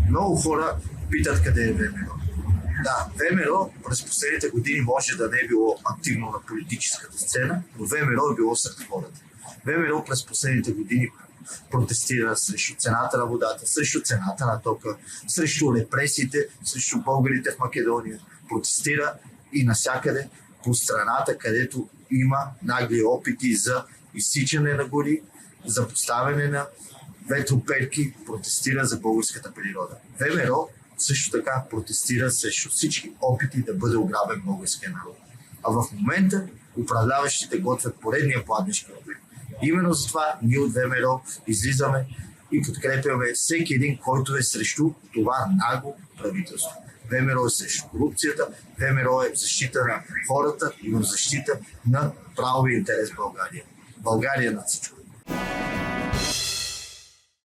Много хора питат къде е ВМРО. Да, ВМРО през последните години може да не е било активно на политическата сцена, но ВМРО е било сред хората. ВМРО през последните години протестира срещу цената на водата, срещу цената на тока, срещу репресиите, срещу българите в Македония. Протестира и навсякъде по страната, където има нагли опити за изсичане на гори, за поставяне на ветроперки, протестира за българската природа. ВМРО също така протестира срещу всички опити да бъде ограбен българския народ. А в момента управляващите готвят поредния пладнешки обект. Именно затова ние от ВМРО излизаме и подкрепяме всеки един, който е срещу това нагло правителство. ВМРО е срещу корупцията, ВМРО е в защита на хората и в защита на правовия интерес в България. България над всичко.